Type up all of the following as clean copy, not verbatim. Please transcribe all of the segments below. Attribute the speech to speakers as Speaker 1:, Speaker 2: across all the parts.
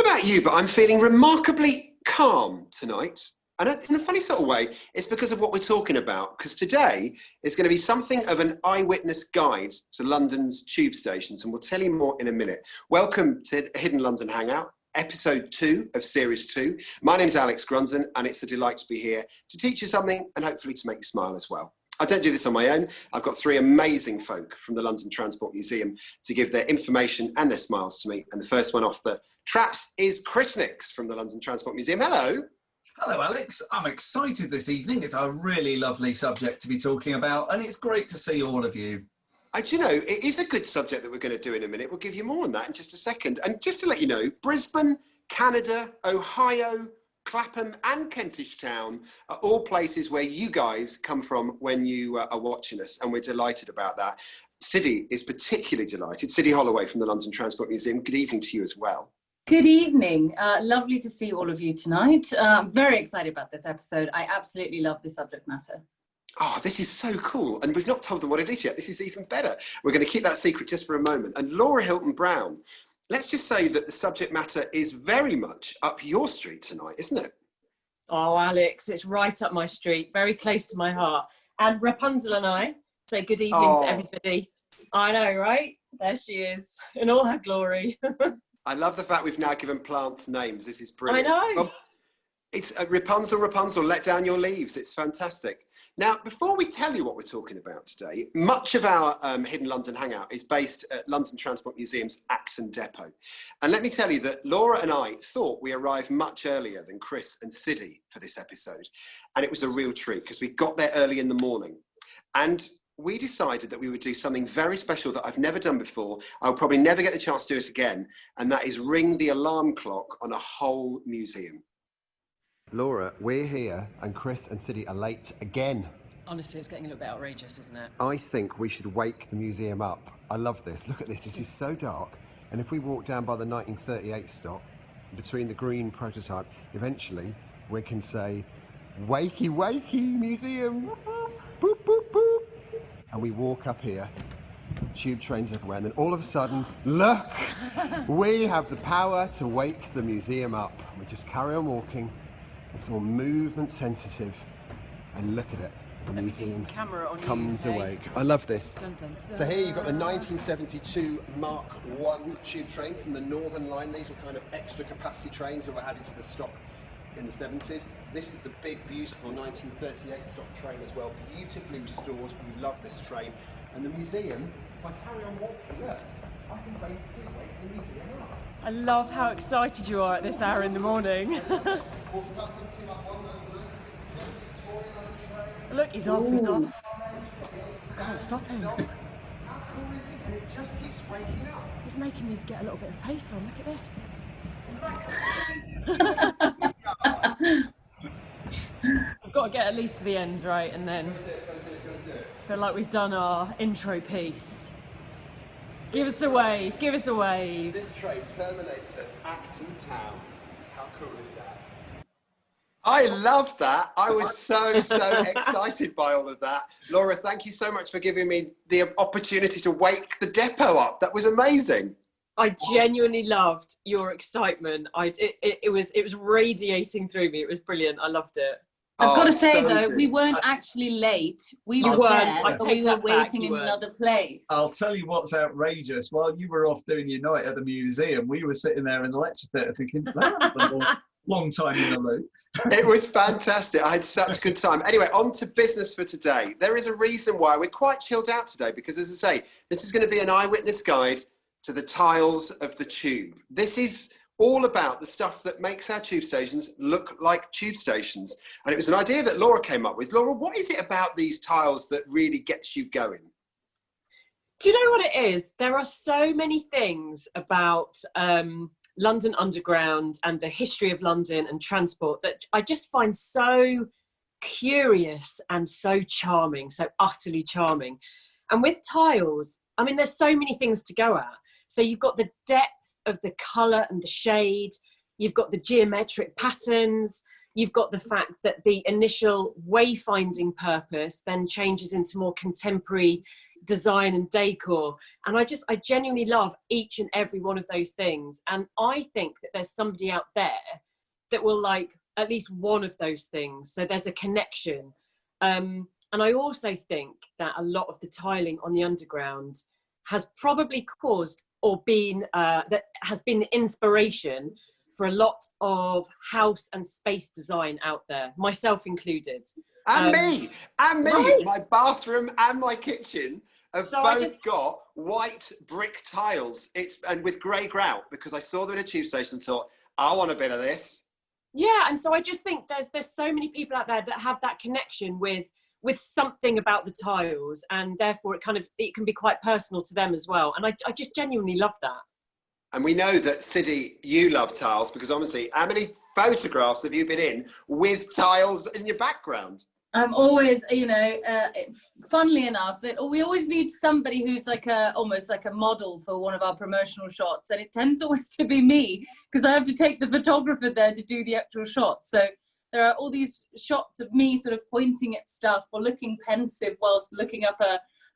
Speaker 1: about you, but I'm feeling remarkably calm tonight. And in a funny sort of way, it's because of what we're talking about. Because today is going to be something of an eyewitness guide to London's tube stations. And we'll tell you more in a minute. Welcome to Hidden London Hangout, episode 2 of series 2. My name's Alex Grundon, and it's a delight to be here to teach you something and hopefully to make you smile as well. I don't do this on my own. I've got 3 amazing folk from the London Transport Museum to give their information and their smiles to me. And the first one off the traps is Chris Nix from the London Transport Museum. Hello.
Speaker 2: Hello, Alex. I'm excited this evening. It's a really lovely subject to be talking about, and it's great to see all of you.
Speaker 1: Do you know, it is a good subject that we're going to do in a minute. We'll give you more on that in just a second. And just to let you know, Brisbane, Canada, Ohio, Clapham and Kentish Town are all places where you guys come from when you are watching us, and we're delighted about that. Siddy is particularly delighted. Siddy Holloway from the London Transport Museum, good evening to you as well.
Speaker 3: Good evening. Lovely to see all of you tonight. I'm very excited about this episode. I absolutely love the subject matter.
Speaker 1: Oh, this is so cool. And we've not told them what it is yet. This is even better. We're going to keep that secret just for a moment. And Laura Hilton-Brown, let's just say that the subject matter is very much up your street tonight, isn't it?
Speaker 4: Oh, Alex, it's right up my street, very close to my heart. And Rapunzel and I say good evening to everybody. I know, right? There she is in all her glory.
Speaker 1: I love the fact we've now given plants names. This is brilliant.
Speaker 4: I know.
Speaker 1: Well, it's Rapunzel, Rapunzel, let down your leaves. It's fantastic. Now, before we tell you what we're talking about today, much of our Hidden London Hangout is based at London Transport Museum's Acton Depot. And let me tell you that Laura and I thought we arrived much earlier than Chris and Siddy for this episode. And it was a real treat because we got there early in the morning. And we decided that we would do something very special that I've never done before. I'll probably never get the chance to do it again. And that is ring the alarm clock on a whole museum.
Speaker 5: Laura, we're here and Chris and Siddy are late again.
Speaker 4: Honestly, it's getting a little bit outrageous, isn't it?
Speaker 5: I think we should wake the museum up. I love this. Look at this. This is so dark. And if we walk down by the 1938 stop, between the green prototype, eventually we can say, wakey, wakey, museum. Boop, boop, boop, boop, boop. And we walk up here, tube trains everywhere, and then all of a sudden, look, we have the power to wake the museum up. We just carry on walking. It's all movement sensitive, and look at it. The museum comes awake. I love this.
Speaker 4: Dun, dun, dun.
Speaker 5: So here you've got the 1972 Mark I tube train from the Northern Line. These were kind of extra capacity trains that were added to the stock in the 70s. This is the big, beautiful 1938 stock train as well, beautifully restored. We love this train. And the museum, if I carry on walking, look, I can basically wake the museum up.
Speaker 4: I love how excited you are at this hour in the morning. Look, he's off, he's off. I can't stop him.
Speaker 1: How cool is this? And it just keeps waking up.
Speaker 4: He's making me get a little bit of pace on, look at this. We've got to get at least to the end, right? And then feel like we've done our intro piece. Give us a wave, give us a wave.
Speaker 1: This train terminates at Acton Town. How cool is that? I love that. I was so excited by all of that. Laura, thank you so much for giving me the opportunity to wake the depot up. That was amazing.
Speaker 4: I genuinely loved your excitement. It was radiating through me. It was brilliant. I loved it.
Speaker 3: I've got to say
Speaker 1: so
Speaker 3: though,
Speaker 1: good.
Speaker 3: we weren't actually late. We
Speaker 4: You
Speaker 3: were
Speaker 4: weren't.
Speaker 3: there,
Speaker 4: I
Speaker 3: but
Speaker 4: take
Speaker 3: we were
Speaker 4: that back,
Speaker 3: waiting
Speaker 4: you
Speaker 3: in
Speaker 4: weren't.
Speaker 3: another place.
Speaker 2: I'll tell you what's outrageous. While you were off doing your night at the museum, we were sitting there in the lecture theatre thinking, that's a long time in the loop.
Speaker 1: It was fantastic. I had such a good time. Anyway, on to business for today. There is a reason why we're quite chilled out today because, as I say, this is going to be an eyewitness guide to the tiles of the tube. This is all about the stuff that makes our tube stations look like tube stations. And it was an idea that Laura came up with. Laura, what is it about these tiles that really gets you going?
Speaker 4: Do you know what it is? There are so many things about London Underground and the history of London and transport that I just find so curious and so charming, so utterly charming. And with tiles, I mean, there's so many things to go at. So you've got the depth of the colour and the shade, you've got the geometric patterns, you've got the fact that the initial wayfinding purpose then changes into more contemporary design and decor. And I genuinely love each and every one of those things. And I think that there's somebody out there that will like at least one of those things. So there's a connection. And I also think that a lot of the tiling on the underground has probably caused or been, that has been the inspiration for a lot of house and space design out there, myself included.
Speaker 1: And me.
Speaker 4: Right.
Speaker 1: My bathroom and my kitchen have both got white brick tiles. And with grey grout, because I saw them in a tube station and thought, I want a bit of this.
Speaker 4: Yeah, and so I just think there's so many people out there that have that connection with something about the tiles, and therefore it can be quite personal to them as well. And I just genuinely love that.
Speaker 1: And we know that, Siddy, you love tiles, because honestly, how many photographs have you been in with tiles in your background?
Speaker 3: I'm always, you know, funnily enough, we always need somebody who's like almost like a model for one of our promotional shots, and it tends always to be me, because I have to take the photographer there to do the actual shot. So there are all these shots of me sort of pointing at stuff or looking pensive whilst looking up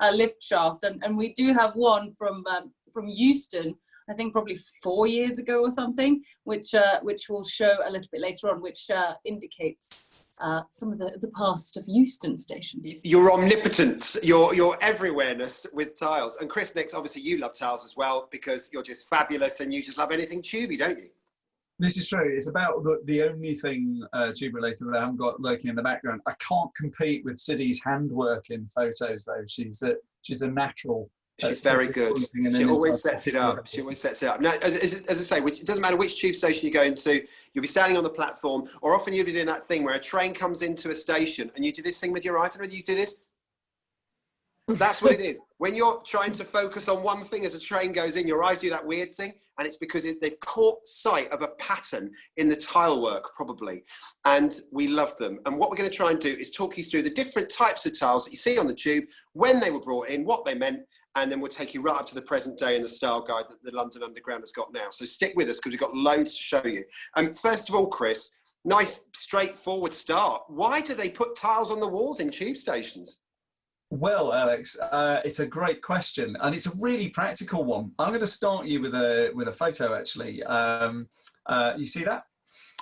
Speaker 3: a lift shaft, and we do have one from Euston, I think probably 4 years ago or something, which we'll show a little bit later on, which indicates some of the past of Euston Station.
Speaker 1: Your omnipotence, your everywhereness with tiles. And Chris, next, obviously you love tiles as well, because you're just fabulous and you just love anything tubey, don't you?
Speaker 2: This is true. It's about the only thing tube related that I haven't got lurking in the background. I can't compete with Siddy's handwork in photos, though. She's a natural.
Speaker 1: She's very good. She always sets it up. She always sets it up. Now, as I say, it doesn't matter which tube station you go into, you'll be standing on the platform, or often you'll be doing that thing where a train comes into a station and you do this thing with your right hand, and you do this. That's what it is. When you're trying to focus on one thing as a train goes in, your eyes do that weird thing, and it's because they've caught sight of a pattern in the tile work, probably, and we love them. And what we're going to try and do is talk you through the different types of tiles that you see on the tube, when they were brought in, what they meant, and then we'll take you right up to the present day in the style guide that the London Underground has got now. So stick with us, because we've got loads to show you. First of all, Chris, nice straightforward start. Why do they put tiles on the walls in tube stations?
Speaker 2: Well, Alex, it's a great question, and it's a really practical one. I'm going to start you with a photo, actually. You see that?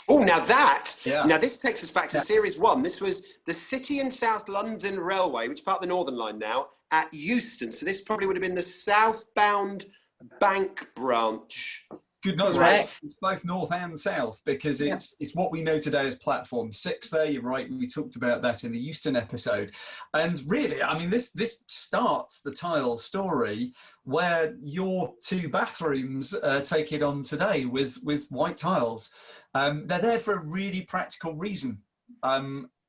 Speaker 1: Oh, now this takes us back to series 1. This was the City and South London Railway, which is part of the Northern Line now, at Euston. So this probably would have been the southbound Bank branch.
Speaker 2: Good noise, right? It's both north and south, because it's what we know today as platform 6 there. You're right, we talked about that in the Euston episode. And really, I mean, this starts the tile story where your 2 bathrooms take it on today with white tiles. They're there for a really practical reason.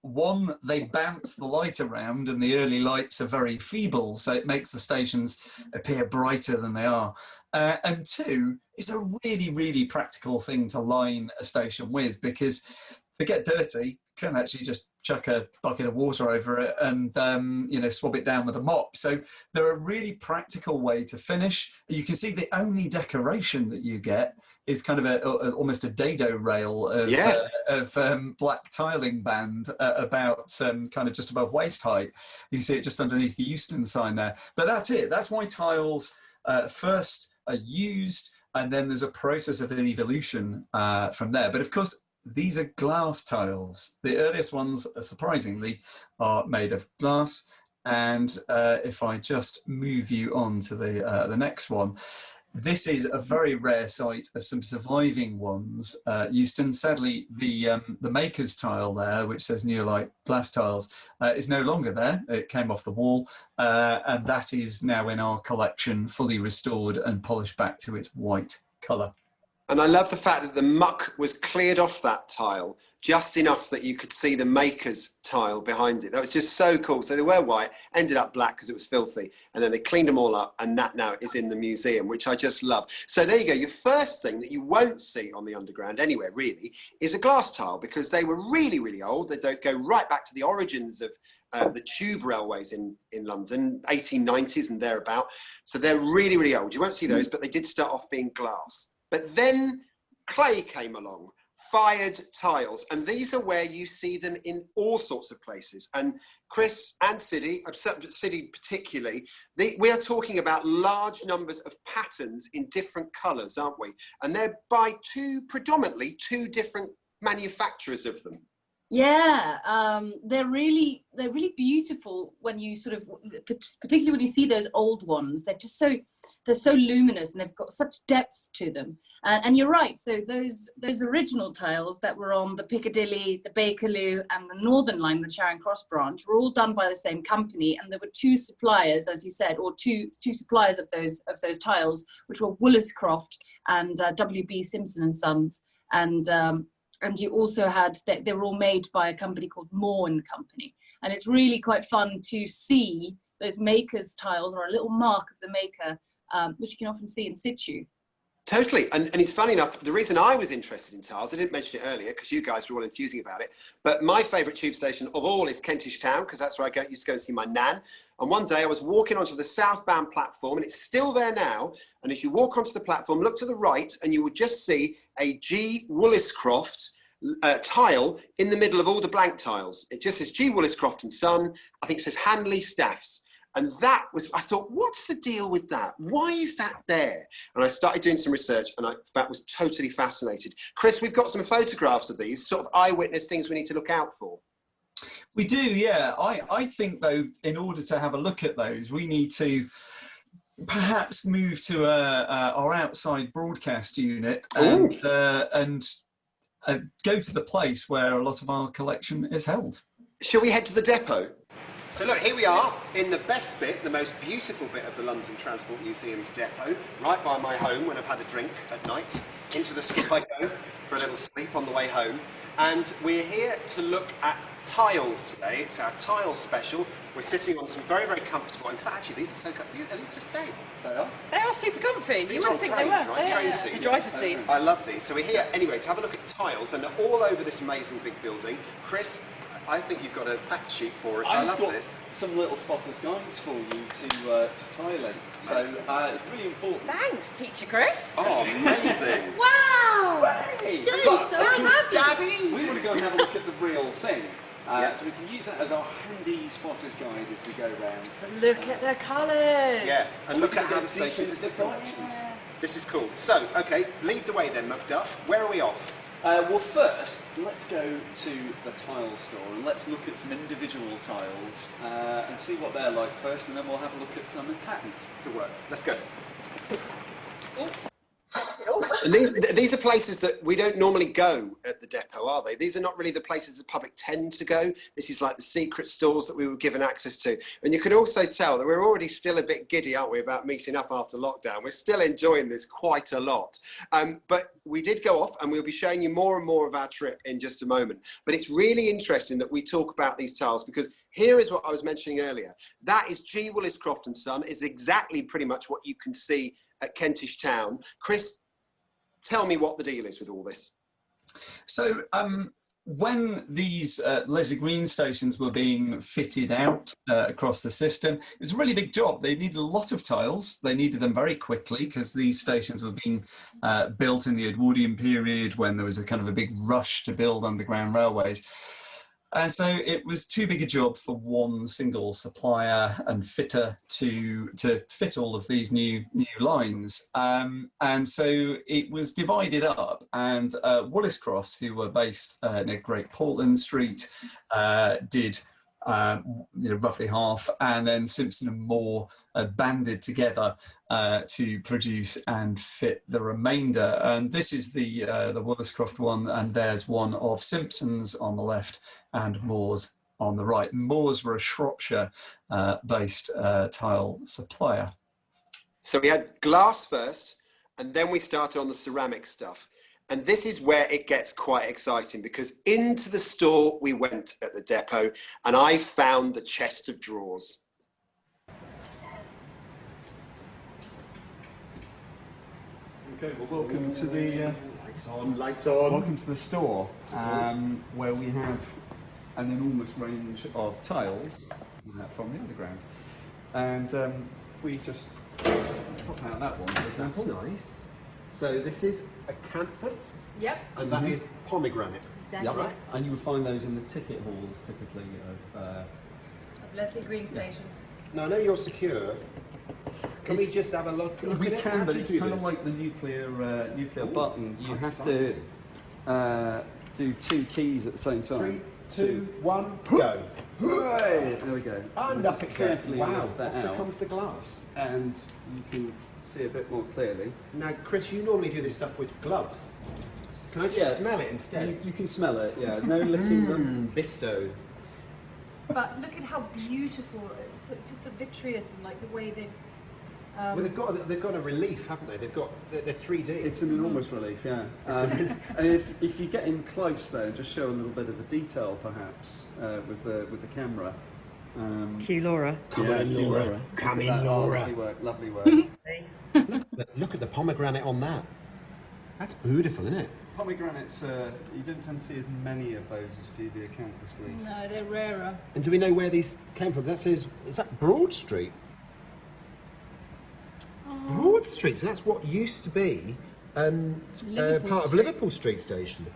Speaker 2: One, they bounce the light around, and the early lights are very feeble, so it makes the stations appear brighter than they are. And 2, it's a really, really practical thing to line a station with, because if they get dirty, you can actually just chuck a bucket of water over it and swab it down with a mop. So they're a really practical way to finish. You can see the only decoration that you get is kind of almost a dado rail of black tiling band about kind of just above waist height. You see it just underneath the Euston sign there. But that's it. That's why tiles first are used, and then there's a process of an evolution from there. But of course, these are glass tiles. The earliest ones, surprisingly, are made of glass. And if I just move you on to the next one, this is a very rare site of some surviving ones. Euston, sadly, the maker's tile there, which says Neolite glass tiles, is no longer there. It came off the wall, and that is now in our collection, fully restored and polished back to its white colour.
Speaker 1: And I love the fact that the muck was cleared off that tile just enough that you could see the maker's tile behind it. That was just so cool. So they were white, ended up black because it was filthy, and then they cleaned them all up, and that now is in the museum, which I just love. So there you go. Your first thing that you won't see on the Underground anywhere, really, is a glass tile, because they were really, really old. They don't go right back to the origins of the tube railways in London, 1890s and thereabout. So they're really, really old. You won't see those, but they did start off being glass. But then clay came along fired tiles, and these are where you see them in all sorts of places. And Chris and Siddy particularly, we are talking about large numbers of patterns in different colours, aren't we? And they're by predominantly two different manufacturers of them.
Speaker 3: Yeah, they're really beautiful when you sort of, particularly when you see those old ones. They're so luminous and they've got such depth to them. And you're right. So those original tiles that were on the Piccadilly, the Bakerloo, and the Northern Line, the Charing Cross branch, were all done by the same company. And there were two suppliers, as you said, or two suppliers of those tiles, which were Woolliscroft and WB Simpson and Sons. And you also had, they were all made by a company called Moore and Company. And it's really quite fun to see those makers' tiles, or a little mark of the maker, which you can often see in situ.
Speaker 1: Totally. And it's funny enough, the reason I was interested in tiles, I didn't mention it earlier because you guys were all enthusing about it, but my favourite tube station of all is Kentish Town, because that's where I used to go and see my nan. And one day I was walking onto the southbound platform, and it's still there now. And as you walk onto the platform, look to the right, and you would just see a G. Woolliscroft tile in the middle of all the blank tiles. It just says G. Woolliscroft and Son. I think it says Hanley Staffs. And that was, I thought, what's the deal with that? Why is that there? And I started doing some research, and that was totally fascinated. Chris, we've got some photographs of these, sort of eyewitness things we need to look out for.
Speaker 2: We do, yeah. I think, though, in order to have a look at those, we need to perhaps move to our outside broadcast unit and go to the place where a lot of our collection is held.
Speaker 1: Shall we head to the depot? So look, here we are in the best bit, the most beautiful bit of the London Transport Museum's depot, right by my home when I've had a drink at night. Into the skip I go for a little sleep on the way home. And we're here to look at tiles today. It's our tile special. We're sitting on some very, very comfortable, in fact, actually, these are so comfortable. Are these for sale? They are?
Speaker 4: They are super comfy.
Speaker 1: These
Speaker 4: You wouldn't think they were.
Speaker 1: Right? Train seats.
Speaker 4: The driver's seats.
Speaker 1: I love these. So we're here, anyway, to have a look at tiles, and they're all over this amazing big building. Chris, I think you've got a fact sheet for us. I love this.
Speaker 6: Some little spotters guides for you to tiling. So it's really important.
Speaker 4: Thanks, Teacher Chris.
Speaker 1: Oh, amazing.
Speaker 3: Wow!
Speaker 6: Hey!
Speaker 3: That
Speaker 6: But
Speaker 3: is so happy.
Speaker 1: Daddy!
Speaker 6: we want to go and have a look at the real thing.
Speaker 1: Yeah.
Speaker 6: So we can use that as our handy spotter's guide as we go around.
Speaker 4: Look at their colours.
Speaker 1: Yeah, and look at how the
Speaker 6: Deep
Speaker 1: stations
Speaker 6: into
Speaker 1: are different.
Speaker 6: collections.
Speaker 1: This is cool. So, okay, lead the way then, Macduff. Where are we off?
Speaker 6: Well, first, let's go to the tile store and let's look at some individual tiles and see what they're like first, and then we'll have a look at some in patterns.
Speaker 1: Good work. Let's go. And these are places that we don't normally go at the depot, are they? These are not really the places the public tend to go. This is like the secret stores that we were given access to. And you can also tell that we're already still a bit giddy, aren't we, about meeting up after lockdown. We're still enjoying this quite a lot. But we did go off, and we'll be showing you more and more of our trip in just a moment. But it's really interesting that we talk about these tiles, because here is what I was mentioning earlier. That is G. Woolliscroft and Son. Is exactly pretty much what you can see at Kentish Town. Chris, tell me what the deal is with all this.
Speaker 2: So when these Leslie Green stations were being fitted out across the system, it was a really big job. They needed a lot of tiles. They needed them very quickly because these stations were being built in the Edwardian period, when there was a kind of a big rush to build underground railways. And so it was too big a job for one single supplier and fitter to fit all of these new lines. And so it was divided up, and Woolliscrofts, who were based near Great Portland Street, did roughly half, and then Simpson and Moore banded together to produce and fit the remainder. And this is the Woolliscroft one, and there's one of Simpson's on the left and Moore's on the right. Moore's were a Shropshire based tile supplier.
Speaker 1: So we had glass first, and then we started on the ceramic stuff. And this is where it gets quite exciting, because into the store we went at the depot, and I found the chest of drawers.
Speaker 2: Okay, well, welcome to the
Speaker 1: lights on.
Speaker 2: welcome to the store, where we have an enormous range of tiles from the underground. And if we just pop out that one,
Speaker 1: That's nice.
Speaker 5: So this is acanthus,
Speaker 3: Yep.
Speaker 5: and that is pomegranate.
Speaker 3: Exactly.
Speaker 5: Right.
Speaker 6: And you would find those in the ticket halls typically of
Speaker 3: Of Leslie Green stations.
Speaker 5: Now I know you're secure. Can we just have a look
Speaker 6: we
Speaker 5: at it?
Speaker 6: can,
Speaker 5: How
Speaker 6: but
Speaker 5: do you
Speaker 6: it's
Speaker 5: do
Speaker 6: kind of
Speaker 5: this?
Speaker 6: like the nuclear button. You have
Speaker 5: exciting.
Speaker 6: to do 2 keys at the same time.
Speaker 5: 3, 2, 1, go.
Speaker 6: Hooray! There we go.
Speaker 5: And
Speaker 6: Just
Speaker 5: up it goes.
Speaker 6: carefully
Speaker 5: Wow,
Speaker 6: lift that
Speaker 5: off
Speaker 6: out,
Speaker 5: comes the glass.
Speaker 6: and you can see a bit more clearly.
Speaker 5: Now, Chris, you normally do this stuff with gloves. Can I just smell it instead?
Speaker 6: You can smell it. Yeah, no licking them.
Speaker 5: Bisto.
Speaker 3: But look at how beautiful, it's just the vitreous and like the way they've...
Speaker 5: Well, they've got a relief, haven't they? They're 3D.
Speaker 6: It's an enormous relief, yeah. And if you get in close, though, just show a little bit of the detail, perhaps, with the camera.
Speaker 4: Cue Laura.
Speaker 5: Come in, Laura. Come in, Laura.
Speaker 6: Lovely work. Lovely work.
Speaker 5: Look at the pomegranate on that. That's beautiful, isn't it?
Speaker 6: Pomegranates, you don't tend to see as many of those as you do the acanthus leaf.
Speaker 3: No, they're rarer.
Speaker 5: And do we know where these came from? That says, is that Broad Street? Broad Street, so that's what used to be part of Liverpool Street Station.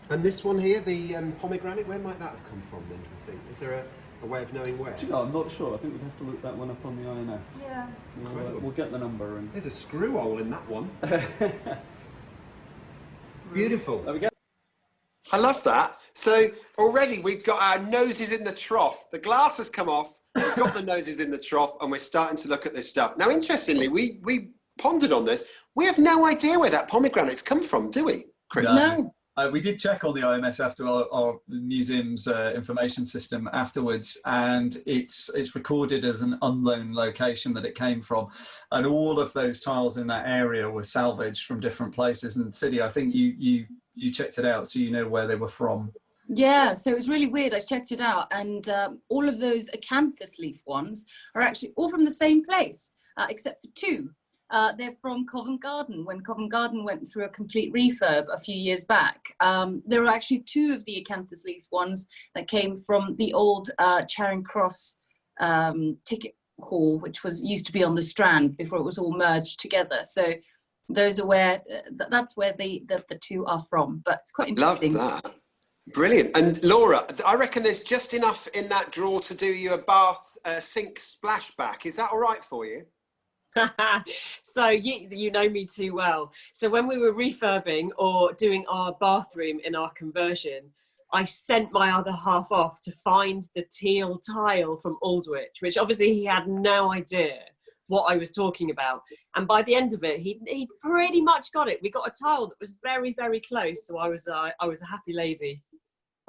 Speaker 5: And this one here, the pomegranate, where might that have come from then, do you think? Is there a way of knowing where?
Speaker 6: Do you know, I'm not sure. I think we'd have to look that one up on the INS.
Speaker 3: Yeah.
Speaker 6: We'll get the number. And
Speaker 5: There's a screw hole in that one. Beautiful.
Speaker 6: there we go.
Speaker 1: I love that. So already we've got our noses in the trough. The glass has come off, we've got the noses in the trough, and we're starting to look at this stuff. Now, interestingly, we pondered on this. We have no idea where that pomegranate's come from, do we, Chris?
Speaker 3: No.
Speaker 2: We did check on the IMS after our museum's information system afterwards, and it's recorded as an unknown location that it came from, and all of those tiles in that area were salvaged from different places in the city. I think you checked it out, so you know where they were from.
Speaker 3: Yeah, so it was really weird. I checked it out, and all of those acanthus leaf ones are actually all from the same place, except for 2. They're from Covent Garden. When Covent Garden went through a complete refurb a few years back, there were actually 2 of the acanthus leaf ones that came from the old Charing Cross ticket hall, which used to be on the Strand before it was all merged together. So those are where that's where the 2 are from. But it's quite interesting.
Speaker 1: Love that. Brilliant. And Laura, I reckon there's just enough in that drawer to do you a bath sink splashback. Is that all right for you?
Speaker 4: So you know me too well. So when we were refurbing or doing our bathroom in our conversion, I sent my other half off to find the teal tile from Aldwych, which obviously he had no idea what I was talking about. And by the end of it, he pretty much got it. We got a tile that was very, very close. So I was a happy lady.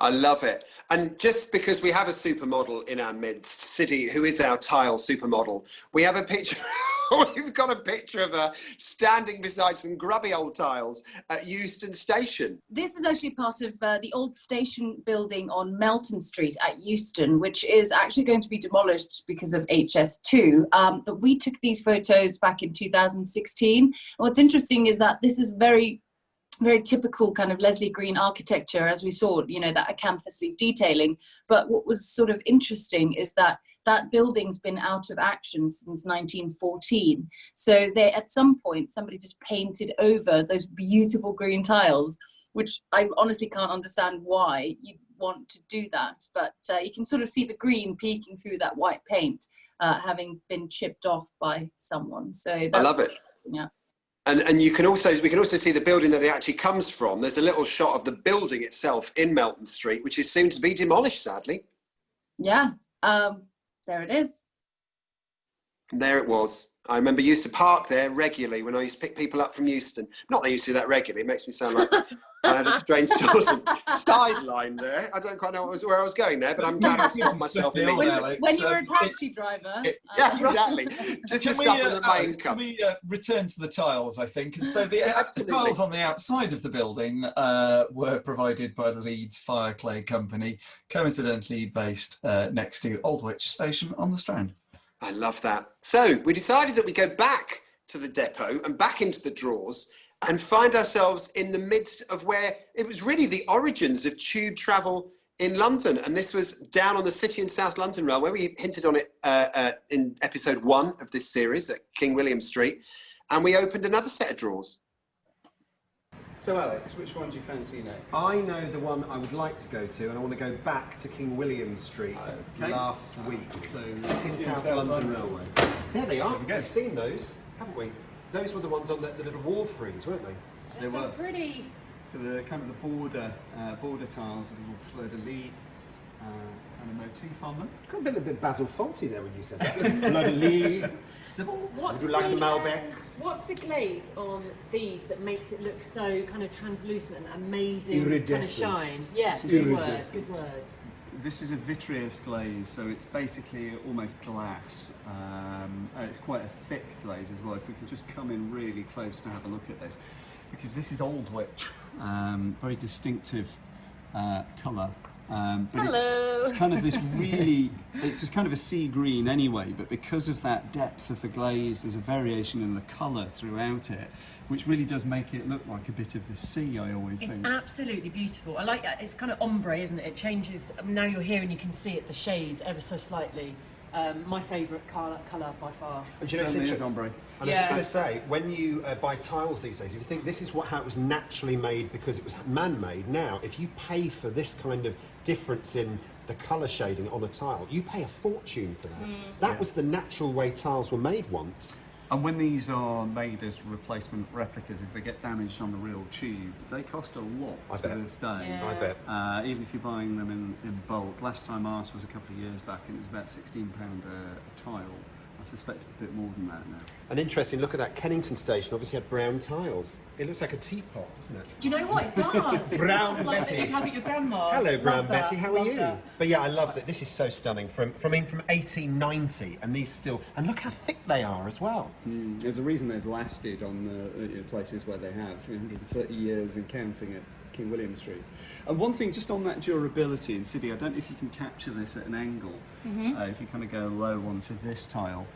Speaker 1: I love it. And just because we have a supermodel in our midst, Siddy, who is our tile supermodel, we have a picture, we've got a picture of her standing beside some grubby old tiles at Euston Station.
Speaker 3: This is actually part of the old station building on Melton Street at Euston, which is actually going to be demolished because of HS2. But we took these photos back in 2016. What's interesting is that this is very typical kind of Leslie Green architecture, as we saw, you know, that acanthus leaf detailing. But what was sort of interesting is that building's been out of action since 1914. So at some point, somebody just painted over those beautiful green tiles, which I honestly can't understand why you want to do that. But you can sort of see the green peeking through that white paint, having been chipped off by someone. So I
Speaker 1: love it.
Speaker 3: Yeah.
Speaker 1: And we can also see the building that it actually comes from. There's a little shot of the building itself in Melton Street, which is soon to be demolished, sadly.
Speaker 3: Yeah, there it is.
Speaker 1: And there it was. I remember used to park there regularly when I used to pick people up from Euston. Not that I used to do that regularly. It makes me sound like I had a strange sort of sideline there. I don't quite know where I was going there, but I'm glad I stopped myself in
Speaker 3: when you were a taxi driver.
Speaker 1: Yeah, exactly. Just to supplement the main cup.
Speaker 2: Can we return to the tiles, I think? And so the tiles on the outside of the building were provided by the Leeds Fireclay Company, coincidentally based next to Aldwych Station on the Strand.
Speaker 1: I love that. So we decided that we go back to the depot and back into the drawers and find ourselves in the midst of where it was really the origins of tube travel in London. And this was down on the City and South London Railway. We hinted on it in episode 1 of this series at King William Street. And we opened another set of drawers.
Speaker 6: So Alex, which one do you fancy next?
Speaker 5: I know the one I would like to go to, and I want to go back to King William Street last week. So City South London Railway. There they are. We've seen those, haven't we? Those were the ones on the little wall frieze, weren't they?
Speaker 4: They're so pretty.
Speaker 6: So the kind of the border tiles, a little fleur-de-lis kind of motif on them.
Speaker 5: Got a little bit Basil Fawlty there when you said that. Fleur-de-lis.
Speaker 6: Sybil?
Speaker 5: Would you like the Malbec?
Speaker 4: What's the glaze on these that makes it look so kind of translucent and amazing
Speaker 5: Iridescent.
Speaker 4: kind of shine? Yeah,
Speaker 5: Iridescent.
Speaker 4: good word.
Speaker 6: This is a vitreous glaze, so it's basically almost glass. It's quite a thick glaze as well. If we can just come in really close to have a look at this, because this is Aldwych, very distinctive colour. But it's kind of this really, it's just kind of a sea green anyway, but because of that depth of the glaze, there's a variation in the colour throughout it, which really does make it look like a bit of the sea, I always think.
Speaker 4: It's absolutely beautiful. I like that. It's kind of ombre, isn't it? It changes. Now you're here and you can see it, the shades ever so slightly. My favourite colour by far.
Speaker 5: And do you know,
Speaker 6: Certainly is ombre.
Speaker 5: And I was just going to say, when you buy tiles these days, if you think this is how it was naturally made because it was man-made, now if you pay for this kind of difference in the colour shading on a tile, you pay a fortune for that. That was the natural way tiles were made once.
Speaker 6: And when these are made as replacement replicas, if they get damaged on the real tube, they cost a lot to this day.
Speaker 4: Yeah.
Speaker 5: I bet.
Speaker 6: Even if you're buying them in bulk. Last time ours was a couple of years back and it was about £16 a tile. I suspect it's a bit more than that now.
Speaker 5: And interesting, look at that Kennington station, obviously had brown tiles. It looks like a teapot, doesn't it?
Speaker 4: Do you know what it does? It
Speaker 5: Brown
Speaker 4: does like
Speaker 5: Betty.
Speaker 4: that you'd have at your grandma's.
Speaker 5: Hello, Brown
Speaker 4: Love that,
Speaker 5: Betty, how are
Speaker 4: love
Speaker 5: you?
Speaker 4: that.
Speaker 5: But yeah, I love that. This is so stunning from 1890, and these still, and look how thick they are as well.
Speaker 6: There's a reason they've lasted on the places where they have, 130 years and counting at King William Street. And one thing just on that durability in City, I don't know if you can capture this at an angle, if you kind of go low onto this tile,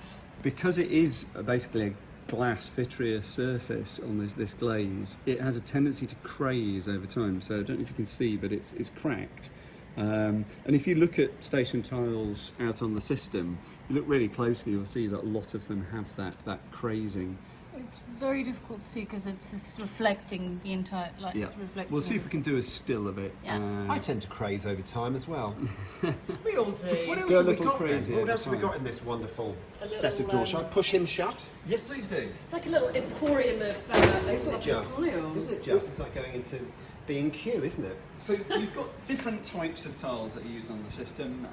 Speaker 6: because it is basically a glass vitreous surface on this glaze, it has a tendency to craze over time. So I don't know if you can see, but it's cracked. And if you look at station tiles out on the system, you look really closely, you'll see that a lot of them have that crazing.
Speaker 3: It's very difficult to see because it's just reflecting the entire, like it's reflecting.
Speaker 6: We'll see if we can do a still of it.
Speaker 3: Yeah.
Speaker 5: I tend to craze over time as well.
Speaker 4: We all do.
Speaker 5: What else
Speaker 6: Go a
Speaker 5: have we
Speaker 6: little
Speaker 5: got
Speaker 6: crazy
Speaker 5: then? What
Speaker 6: over
Speaker 5: else have we
Speaker 6: time.
Speaker 5: got in this wonderful
Speaker 4: A
Speaker 5: set of
Speaker 4: little,
Speaker 5: drawers? Shall I push him shut?
Speaker 6: Yes, please do.
Speaker 4: It's like a little emporium of
Speaker 5: Isn't it just?
Speaker 4: tiles.
Speaker 5: Isn't it just? It's like going into B&Q, isn't it?
Speaker 6: So you've got different types of tiles that are used on the system.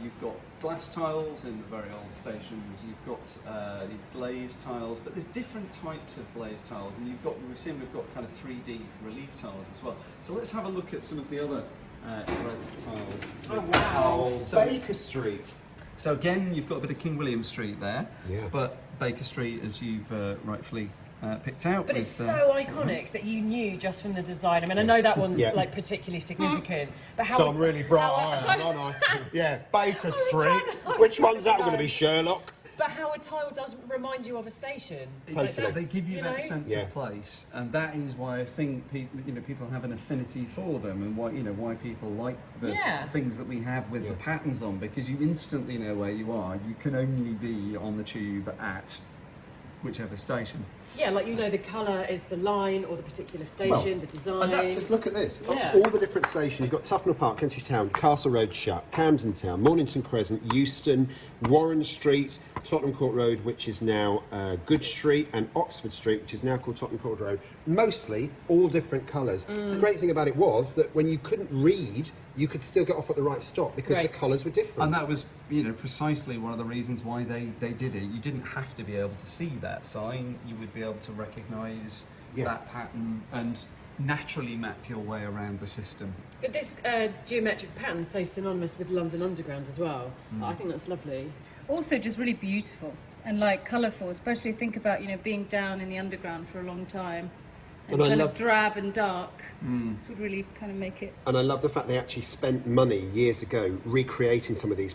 Speaker 6: You've got glass tiles in the very old stations. You've got these glazed tiles, but there's different types of glazed tiles, and we've got kind of 3D relief tiles as well. So let's have a look at some of the other glazed tiles.
Speaker 4: Oh wow!
Speaker 5: So Baker Street.
Speaker 6: So again, you've got a bit of King William Street there,
Speaker 5: Yeah.
Speaker 6: but Baker Street, as you've rightfully picked out.
Speaker 4: But it's so iconic that you knew just from the design. I mean, I know that one's like particularly significant, but how?
Speaker 5: So I'm really bright, aren't I? Yeah, Baker Street. Which one's that going to be, Sherlock?
Speaker 4: But how a tile does remind you of a station.
Speaker 5: Totally.
Speaker 4: Like,
Speaker 6: They give you that
Speaker 4: know?
Speaker 6: sense
Speaker 5: Yeah.
Speaker 6: of place, and that is why I think people have an affinity for them, and why people like the things that we have with the patterns on, because you instantly know where you are. You can only be on the tube at whichever station.
Speaker 4: Yeah, like the colour is the line or the particular station, the design.
Speaker 5: And just look at this.
Speaker 4: Yeah.
Speaker 5: All the different stations. You've got Tufnell Park, Kentish Town, Castle Road Shut, Camden Town, Mornington Crescent, Euston, Warren Street, Tottenham Court Road, which is now Good Street, and Oxford Street, which is now called Tottenham Court Road. Mostly all different colours. The great thing about it was that when you couldn't read, you could still get off at the right stop because the colours were different.
Speaker 6: And that was, precisely one of the reasons why they did it. You didn't have to be able to see that sign. You would be able to recognise that pattern and naturally map your way around the system.
Speaker 4: But this geometric pattern is so synonymous with London Underground as well. I think that's lovely.
Speaker 3: Also just really beautiful and like colourful, especially think about, being down in the underground for a long time. And kind of drab and dark. This would really kind of make it.
Speaker 5: And I love the fact they actually spent money years ago recreating some of these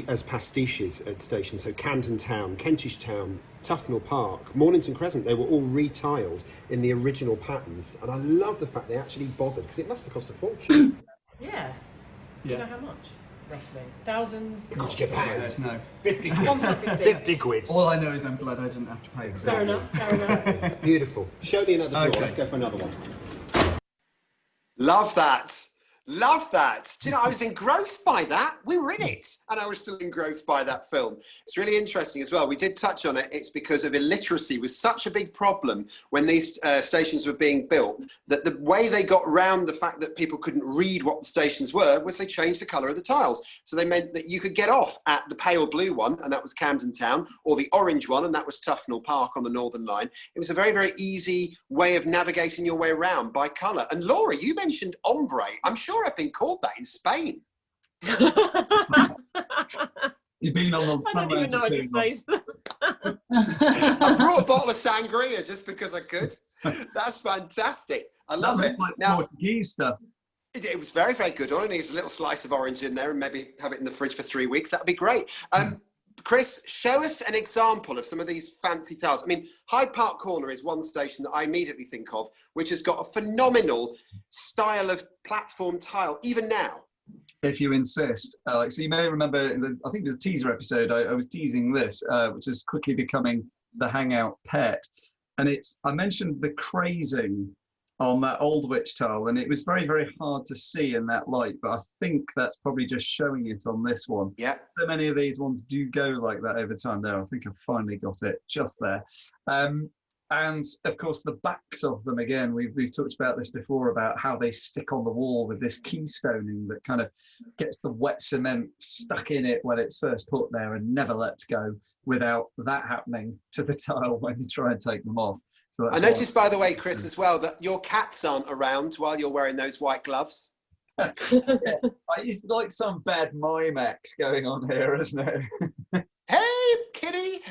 Speaker 5: as pastiches at stations. So Camden Town, Kentish Town, Tufnell Park, Mornington Crescent, they were all retiled in the original patterns. And I love the fact they actually bothered, because it must have cost a fortune.
Speaker 4: Yeah. Do you know how much? Roughly. Thousands?
Speaker 5: Cost you pounds.
Speaker 6: No.
Speaker 5: 50 quid.
Speaker 4: 150.
Speaker 5: 50 quid.
Speaker 6: All I know is I'm glad I didn't have to pay for
Speaker 4: Fair enough, fair enough.
Speaker 5: Beautiful. Show me another drawer.
Speaker 6: Okay.
Speaker 5: Let's go for another one.
Speaker 1: Love that. Love that. Do you know, I was engrossed by that. We were in it, and I was still engrossed by that film. It's really interesting as well. We did touch on it. It's because of illiteracy was such a big problem when these stations were being built, that the way they got around the fact that people couldn't read what the stations were was they changed the colour of the tiles. So they meant that you could get off at the pale blue one, and that was Camden Town, or the orange one, and that was Tufnell Park on the Northern Line. It was a very, very easy way of navigating your way around by colour. And Laura, you mentioned ombre. I'm sure I've been called that in Spain.
Speaker 2: You've been on the.
Speaker 4: I don't even know what to say.
Speaker 1: I brought a bottle of sangria just because I could. That's fantastic. I love it.
Speaker 2: Like
Speaker 1: now,
Speaker 2: Portuguese stuff.
Speaker 1: It was very, very good. All I need is a little slice of orange in there and maybe have it in the fridge for 3 weeks. That'd be great. Chris, show us an example of some of these fancy tiles. I mean, Hyde Park Corner is one station that I immediately think of, which has got a phenomenal style of platform tile, even now.
Speaker 2: If you insist, Alex. So you may remember, I think it was a teaser episode, I was teasing this, which is quickly becoming the Hangout pet. And I mentioned the crazing on that Aldwych tile, and it was very, very hard to see in that light, but I think that's probably just showing it on this one.
Speaker 1: Yeah.
Speaker 2: So many of these ones do go like that over time there. I think I've finally got it just there. And of course, the backs of them, again, we've talked about this before, about how they stick on the wall with this keystoning that kind of gets the wet cement stuck in it when it's first put there and never lets go without that happening to the tile when you try and take them off. So
Speaker 1: I noticed, by the way, Chris, as well, that your cats aren't around while you're wearing those white gloves.
Speaker 2: Yeah. It's like some bad mime act going on here, isn't it?
Speaker 1: Hey, kitty,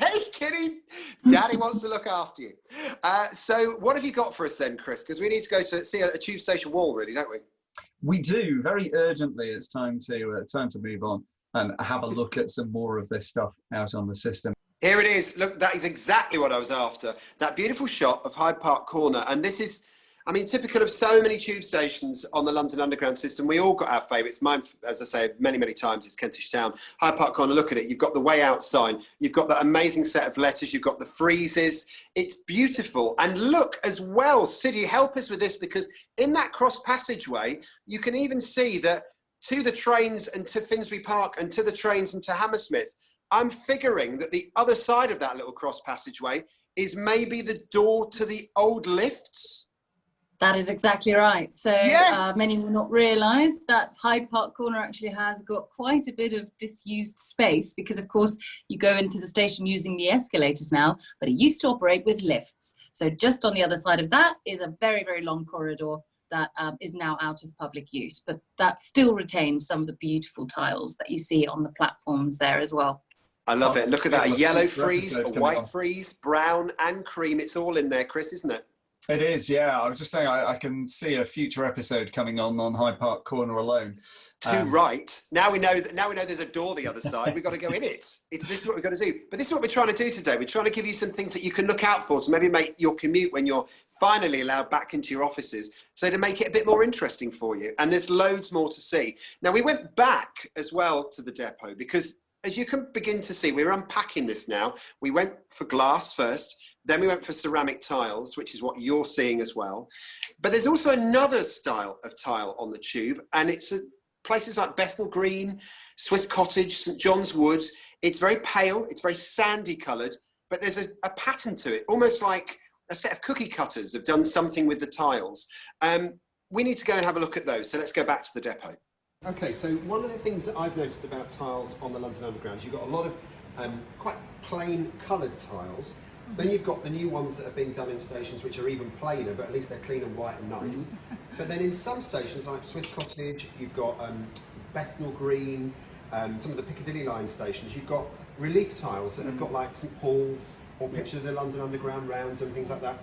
Speaker 1: Daddy wants to look after you. So what have you got for us then, Chris? Because we need to go to see a tube station wall, really, don't we?
Speaker 2: We do, very urgently. It's time to move on and have a look at some more of this stuff out on the system.
Speaker 1: Here it is. Look, that is exactly what I was after. That beautiful shot of Hyde Park Corner. And this is, I mean, typical of so many tube stations on the London Underground system. We all got our favourites. Mine, as I say many, many times, is Kentish Town. Hyde Park Corner, look at it. You've got the way out sign. You've got that amazing set of letters. You've got the friezes. It's beautiful. And look as well, City, help us with this, because in that cross passageway, you can even see that to the trains and to Finsbury Park and to the trains and to Hammersmith, I'm figuring that the other side of that little cross passageway is maybe the door to the old lifts.
Speaker 3: That is exactly right. So
Speaker 1: yes!
Speaker 3: Many will not realise that Hyde Park Corner actually has got quite a bit of disused space, because of course you go into the station using the escalators now, but it used to operate with lifts. So just on the other side of that is a very, very long corridor that is now out of public use, but that still retains some of the beautiful tiles that you see on the platforms there as well.
Speaker 1: I love it. Look at that, a yellow frieze, a white frieze, brown and cream. It's all in there, Chris, isn't it?
Speaker 2: It is, yeah. I was just saying, I can see a future episode coming on Hyde Park Corner alone.
Speaker 1: Too right. Now we know there's a door the other side. We've got to go in it. This is what we've got to do. But this is what we're trying to do today. We're trying to give you some things that you can look out for to maybe make your commute when you're finally allowed back into your offices. So to make it a bit more interesting for you. And there's loads more to see. Now we went back as well to the depot because, as you can begin to see, we're unpacking this now. We went for glass first, then we went for ceramic tiles, which is what you're seeing as well. But there's also another style of tile on the tube, and it's places like Bethnal Green, Swiss Cottage, St John's Wood. It's very pale, it's very sandy coloured, but there's a pattern to it, almost like a set of cookie cutters have done something with the tiles. We need to go and have a look at those, so let's go back to the depot. Okay, so one of the things that I've noticed about tiles on the London Underground is you've got a lot of quite plain coloured tiles. Then you've got the new ones that are being done in stations which are even plainer, but at least they're clean and white and nice. But then in some stations like Swiss Cottage, you've got Bethnal Green, some of the Piccadilly line stations, you've got relief tiles that have got like St Paul's or pictures of the London Underground round and things like that.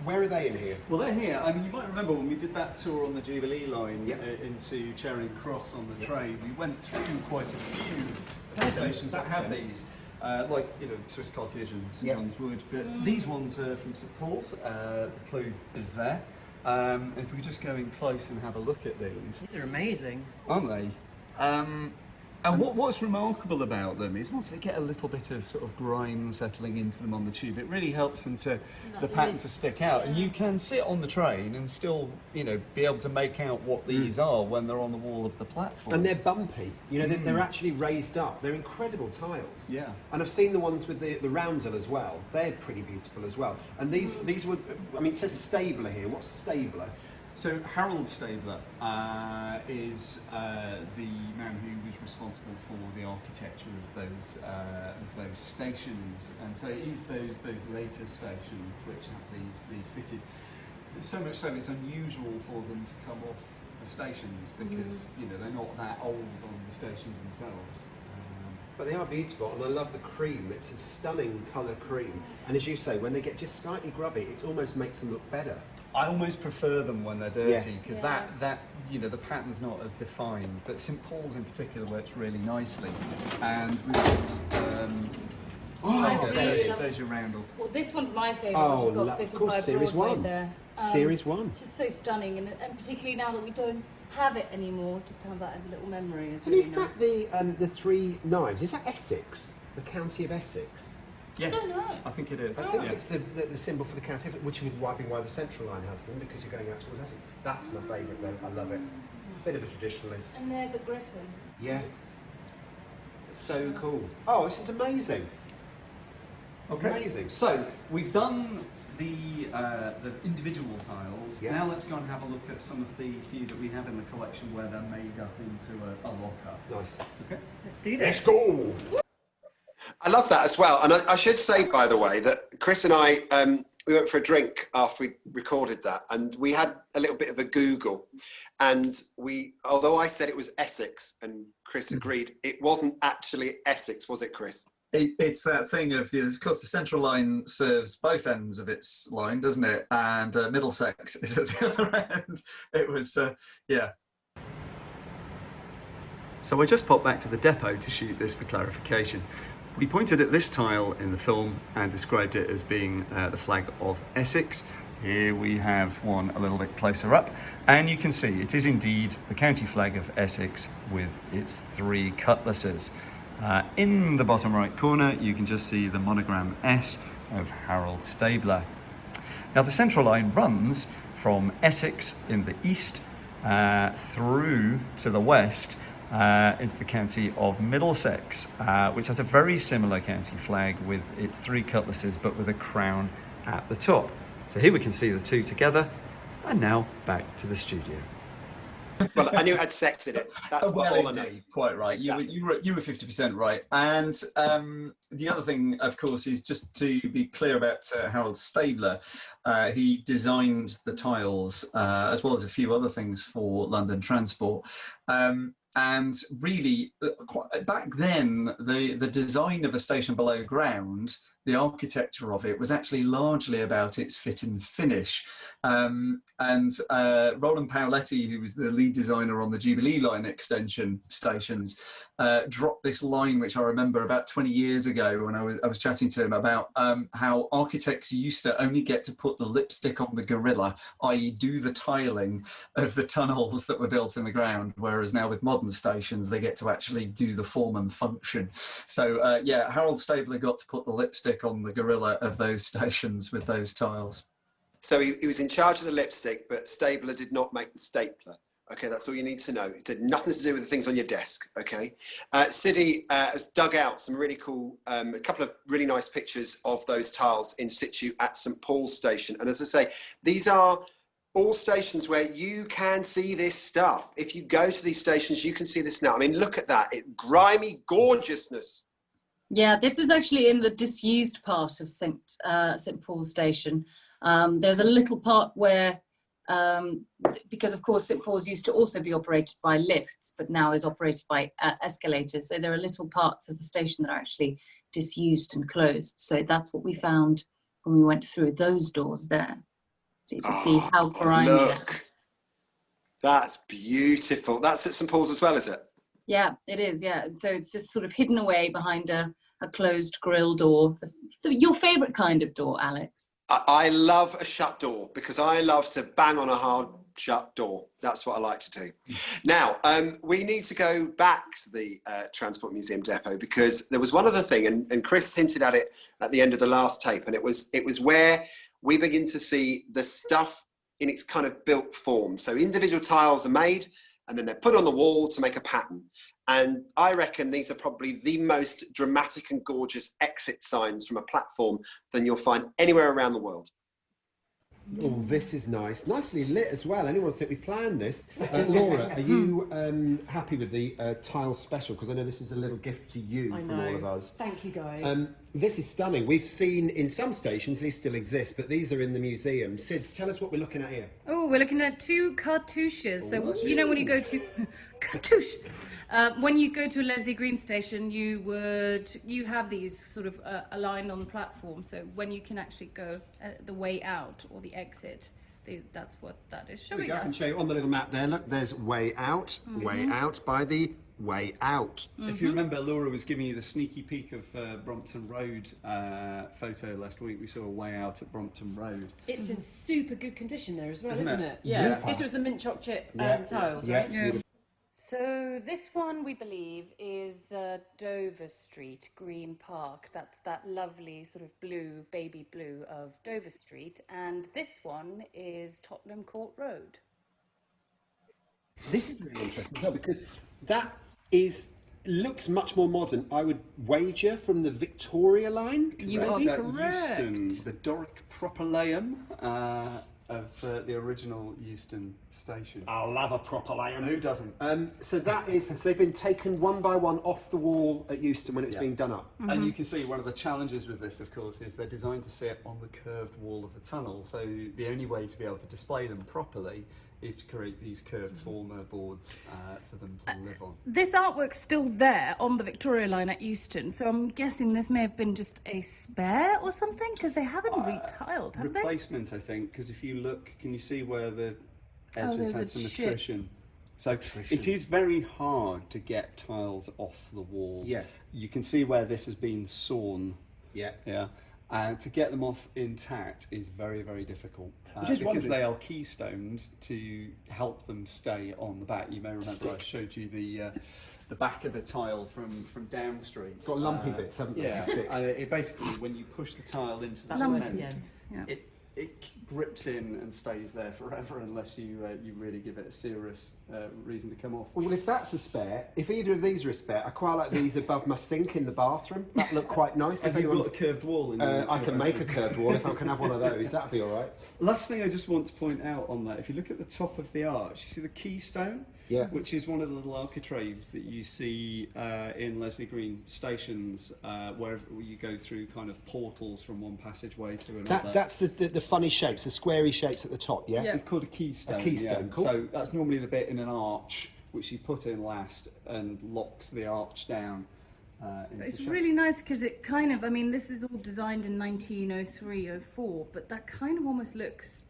Speaker 1: Where are they in here?
Speaker 6: Well, they're here. I mean, you might remember when we did that tour on the Jubilee line into Charing Cross on the train, we went through quite a few stations that have these. Like, you know, Swiss Cottage and St John's Wood, but these ones are from St Paul's. The clue is there. And if we just go in close and have a look at these.
Speaker 4: These are amazing.
Speaker 6: Aren't they? And what's remarkable about them is once they get a little bit of sort of grime settling into them on the tube, it really helps them to the pattern to stick out. And you can sit on the train and still, you know, be able to make out what these are when they're on the wall of the platform.
Speaker 5: And they're bumpy. You know, they're actually raised up. They're incredible tiles.
Speaker 6: Yeah. And
Speaker 5: I've seen the ones with the roundel as well. They're pretty beautiful as well. And these were, I mean, it says Stabler here. What's Stabler?
Speaker 6: So Harold Stabler is the man who was responsible for the architecture of those stations, and so it is those later stations which have these fitted. So much so it's unusual for them to come off the stations because you know they're not that old on the stations themselves.
Speaker 5: But they are beautiful, and I love the cream. It's a stunning colour cream, and as you say, when they get just slightly grubby, it almost makes them look better.
Speaker 6: I almost prefer them when they're dirty because that you know the pattern's not as defined. But St Paul's in particular works really nicely, and we've got there's your roundel.
Speaker 3: Well, this one's my favourite.
Speaker 5: Oh,
Speaker 3: It's got
Speaker 5: of
Speaker 3: 55
Speaker 5: course, Series
Speaker 3: Broadway
Speaker 5: 1.
Speaker 3: there.
Speaker 5: Series 1.
Speaker 3: Just so stunning, and particularly now that we don't have it anymore, just to have that as a little memory is
Speaker 5: And
Speaker 3: really
Speaker 5: is that the three knives? Is that Essex? The county of Essex?
Speaker 6: Yes,
Speaker 3: I don't know.
Speaker 6: I think it is.
Speaker 5: I think it's the symbol for the county, which would be why the central line has them, because you're going out towards Essex. That's my favourite though, I love it. Bit of a traditionalist.
Speaker 3: And they're the Griffin.
Speaker 5: Yeah. So cool. Oh, this is amazing.
Speaker 6: Okay.
Speaker 5: Amazing.
Speaker 6: So we've done the individual tiles.
Speaker 5: Yeah.
Speaker 6: Now let's go and have a look at some of the few that we have in the collection where they're made up into a locker.
Speaker 5: Nice.
Speaker 6: Okay.
Speaker 4: Let's do this.
Speaker 5: Let's go!
Speaker 1: I love that as well. And I should say, by the way, that Chris and I, we went for a drink after we recorded that, and we had a little bit of a Google. And although I said it was Essex, and Chris agreed, it wasn't actually Essex, was it, Chris?
Speaker 2: It's that thing of course, the central line serves both ends of its line, doesn't it? And Middlesex is at the other end. It was, yeah.
Speaker 6: So I just popped back to the depot to shoot this for clarification. We pointed at this tile in the film and described it as being the flag of Essex. Here we have one a little bit closer up, and you can see it is indeed the county flag of Essex with its three cutlasses. In the bottom right corner, you can just see the monogram S of Harold Stabler. Now the central line runs from Essex in the east through to the west into the county of Middlesex, which has a very similar county flag with its three cutlasses but with a crown at the top. So here we can see the two together, and now back to the studio.
Speaker 1: Well, I knew it had sex in it. That's
Speaker 2: Well,
Speaker 1: all I know.
Speaker 2: indeed, quite right.
Speaker 1: Exactly.
Speaker 2: You were 50% right. And the other thing, of course, is just to be clear about Harold Stabler. He designed the tiles as well as a few other things for London Transport. And really, back then, the design of a station below ground, the architecture of it was actually largely about its fit and finish. And Roland Paoletti, who was the lead designer on the Jubilee line extension stations, dropped this line, which I remember about 20 years ago when I was chatting to him about how architects used to only get to put the lipstick on the gorilla, i.e. do the tiling of the tunnels that were built in the ground, whereas now with modern stations, they get to actually do the form and function. So yeah, Harold Stabler got to put the lipstick on the gorilla of those stations with those tiles.
Speaker 1: So he was in charge of the lipstick, but Stabler did not make the stapler. Okay, that's all you need to know. It had nothing to do with the things on your desk, okay? City has dug out some really cool, a couple of really nice pictures of those tiles in situ at St Paul's Station. And as I say, these are all stations where you can see this stuff. If you go to these stations, you can see this now. I mean, look at that, grimy gorgeousness.
Speaker 3: Yeah, this is actually in the disused part of St Paul's Station. There's a little part where, because of course St Paul's used to also be operated by lifts, but now is operated by escalators. So there are little parts of the station that are actually disused and closed. So that's what we found when we went through those doors there. So you can see how grimy.
Speaker 1: Look, that's beautiful. That's at St Paul's as well, is it?
Speaker 3: Yeah, it is. Yeah, so it's just sort of hidden away behind a closed grill door. Your favourite kind of door, Alex?
Speaker 1: I love a shut door because I love to bang on a hard shut door. That's what I like to do. Now, we need to go back to the Transport Museum depot, because there was one other thing, and Chris hinted at it at the end of the last tape, and it was where we begin to see the stuff in its kind of built form. So individual tiles are made, and then they're put on the wall to make a pattern. And I reckon these are probably the most dramatic and gorgeous exit signs from a platform than you'll find anywhere around the world.
Speaker 5: Oh, this is nice. Nicely lit as well. Anyone think we planned this? Laura, are you happy with the tile special? Because I know this is a little gift to you from all of us.
Speaker 4: Thank you, guys.
Speaker 5: This is stunning. We've seen in some stations, these still exist, but these are in the museum. Sids, tell us what we're looking at here.
Speaker 3: Oh, we're looking at 2 cartouches. So, you know, when you go to... Cartouche! When you go to a Leslie Green station, you have these sort of aligned on the platform. So when you can actually go the way out or the exit, that's what that is showing us.
Speaker 5: I can show you on the little map there. Look, there's way out by the way out.
Speaker 6: If you remember, Laura was giving you the sneaky peek of Brompton Road photo last week. We saw a way out at Brompton Road.
Speaker 4: It's in super good condition there as well,
Speaker 6: Isn't
Speaker 4: isn't
Speaker 6: it?
Speaker 4: it? Yeah.
Speaker 5: Yeah.
Speaker 4: This was the mint choc chip tiles,
Speaker 5: Yeah.
Speaker 4: right?
Speaker 3: Yeah. So this one, we believe, is Dover Street, Green Park. That's that lovely sort of blue, baby blue of Dover Street. And this one is Tottenham Court Road.
Speaker 5: This is really interesting as well, because that looks much more modern. I would wager from the Victoria line.
Speaker 3: You are
Speaker 6: At
Speaker 3: correct.
Speaker 6: Euston, the Doric Propylaeum of the original Euston station.
Speaker 5: I love a proper lion.
Speaker 6: Who doesn't?
Speaker 5: So they've been taken one by one off the wall at Euston when it's being done up.
Speaker 6: And you can see one of the challenges with this, of course, is they're designed to sit on the curved wall of the tunnel. So the only way to be able to display them properly is to create these curved former boards for them to live on.
Speaker 3: This artwork's still there on the Victoria line at Euston, so I'm guessing this may have been just a spare or something, because they haven't retiled, have they?
Speaker 6: Replacement, I think, because if you look, can you see where the edges
Speaker 3: there's
Speaker 6: had
Speaker 3: a
Speaker 6: some
Speaker 3: chip.
Speaker 6: attrition? So it is very hard to get tiles off the wall.
Speaker 5: Yeah.
Speaker 6: You can see where this has been sawn.
Speaker 5: Yeah.
Speaker 6: Yeah. And to get them off intact is very, very difficult
Speaker 5: Just
Speaker 6: because
Speaker 5: wondering-
Speaker 6: they are keystones to help them stay on the back. You may remember I showed you the back of a tile from Down Street.
Speaker 5: It's got lumpy bits, haven't they?
Speaker 6: Yeah,
Speaker 5: To stick.
Speaker 6: and it basically, when you push the tile into the
Speaker 4: Lumpy,
Speaker 6: cement,
Speaker 4: yeah.
Speaker 6: it grips in and stays there forever unless you really give it a serious reason to come off.
Speaker 5: Well, if that's a spare, if either of these are a spare, I quite like these above my sink in the bathroom. That look quite nice.
Speaker 6: Have
Speaker 5: If
Speaker 6: you got
Speaker 5: anyone's-
Speaker 6: a curved wall in
Speaker 5: I can make a curved wall if I can have one of those. That'd be all right.
Speaker 6: Last thing I just want to point out on that, if you look at the top of the arch, you see the keystone?
Speaker 5: Yeah.
Speaker 6: Which is one of the little architraves that you see in Leslie Green stations, where you go through kind of portals from one passageway to another.
Speaker 5: That's the funny shapes, the squarey shapes at the top, yeah?
Speaker 3: Yeah.
Speaker 6: It's called a keystone.
Speaker 5: A keystone,
Speaker 6: yeah.
Speaker 5: cool.
Speaker 6: So that's normally the bit in an arch which you put in last and locks the arch down.
Speaker 3: But it's really nice because it kind of, I mean, this is all designed in 1903, 04, but that kind of almost looks